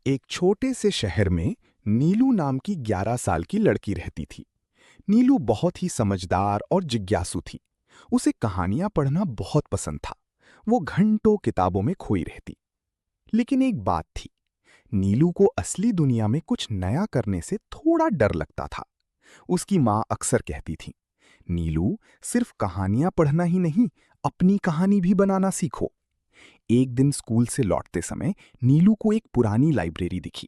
एक छोटे से शहर में नीलू नाम की 11 साल की लड़की रहती थी। नीलू बहुत ही समझदार और जिज्ञासु थी। उसे कहानियां पढ़ना बहुत पसंद था। वो घंटों किताबों में खोई रहती। लेकिन एक बात थी, नीलू को असली दुनिया में कुछ नया करने से थोड़ा डर लगता था। उसकी माँ अक्सर कहती थी, नीलू, सिर्फ कहानियां पढ़ना ही नहीं, अपनी कहानी भी बनाना सीखो। एक दिन स्कूल से लौटते समय नीलू को एक पुरानी लाइब्रेरी दिखी।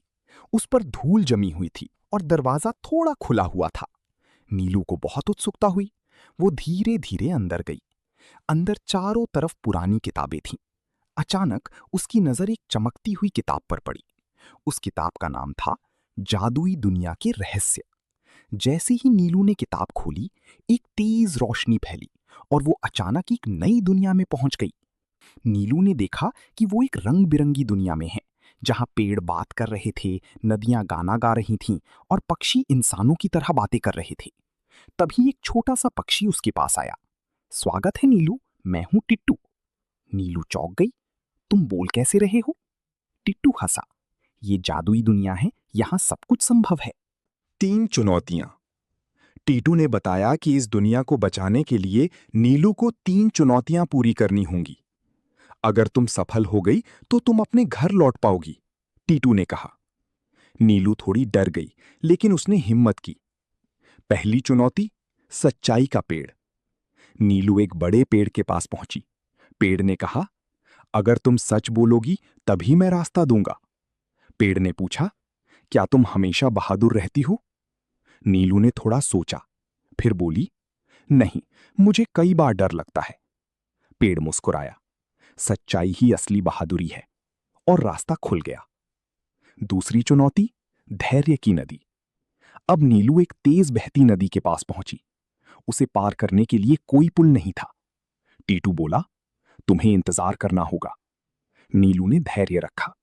उस पर धूल जमी हुई थी और दरवाजा थोड़ा खुला हुआ था। नीलू को बहुत उत्सुकता हुई। वो धीरे धीरे अंदर गई। अंदर चारों तरफ पुरानी किताबें थीं। अचानक उसकी नजर एक चमकती हुई किताब पर पड़ी। उस किताब का नाम था जादुई दुनिया के रहस्य। जैसे ही नीलू ने किताब खोली, एक तेज रोशनी फैली और वो अचानक एक नई दुनिया में पहुंच गई। नीलू ने देखा कि वो एक रंग बिरंगी दुनिया में है, जहां पेड़ बात कर रहे थे, नदियां गाना गा रही थीं और पक्षी इंसानों की तरह बातें कर रहे थे। तभी एक छोटा सा पक्षी उसके पास आया। स्वागत है नीलू, मैं हूं टिट्टू। नीलू चौंक गई। तुम बोल कैसे रहे हो? टिट्टू हंसा। ये जादुई दुनिया है, यहां सब कुछ संभव है। 3 चुनौतियां। टीटू ने बताया कि इस दुनिया को बचाने के लिए नीलू को 3 चुनौतियां पूरी करनी होंगी। अगर तुम सफल हो गई तो तुम अपने घर लौट पाओगी, टीटू ने कहा। नीलू थोड़ी डर गई, लेकिन उसने हिम्मत की। पहली चुनौती, सच्चाई का पेड़। नीलू एक बड़े पेड़ के पास पहुंची। पेड़ ने कहा, अगर तुम सच बोलोगी तभी मैं रास्ता दूंगा। पेड़ ने पूछा, क्या तुम हमेशा बहादुर रहती हो? नीलू ने थोड़ा सोचा, फिर बोली, नहीं, मुझे कई बार डर लगता है। पेड़ मुस्कुराया, सच्चाई ही असली बहादुरी है, और रास्ता खुल गया। दूसरी चुनौती, धैर्य की नदी। अब नीलू एक तेज बहती नदी के पास पहुंची। उसे पार करने के लिए कोई पुल नहीं था। टीटू बोला, तुम्हें इंतजार करना होगा। नीलू ने धैर्य रखा।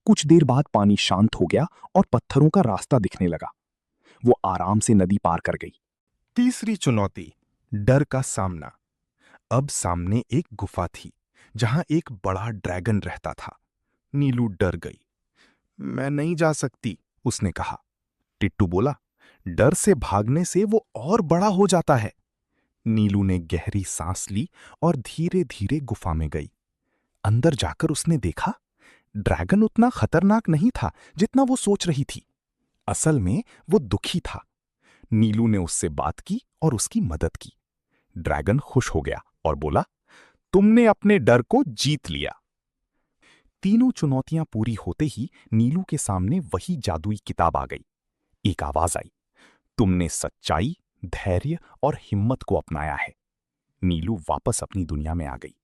कुछ देर बाद पानी शांत हो गया और पत्थरों का रास्ता दिखने लगा। वो आराम से नदी पार कर गई। तीसरी चुनौती, डर का सामना। अब सामने एक गुफा थी, जहां एक बड़ा ड्रैगन रहता था। नीलू डर गई। मैं नहीं जा सकती, उसने कहा। टिट्टू बोला, डर से भागने से वो और बड़ा हो जाता है। नीलू ने गहरी सांस ली और धीरे धीरे गुफा में गई। अंदर जाकर उसने देखा, ड्रैगन उतना खतरनाक नहीं था जितना वो सोच रही थी। असल में वो दुखी था। नीलू ने उससे बात की और उसकी मदद की। ड्रैगन खुश हो गया और बोला, तुमने अपने डर को जीत लिया। तीनों चुनौतियां पूरी होते ही नीलू के सामने वही जादुई किताब आ गई। एक आवाज आई, तुमने सच्चाई, धैर्य और हिम्मत को अपनाया है। नीलू वापस अपनी दुनिया में आ गई।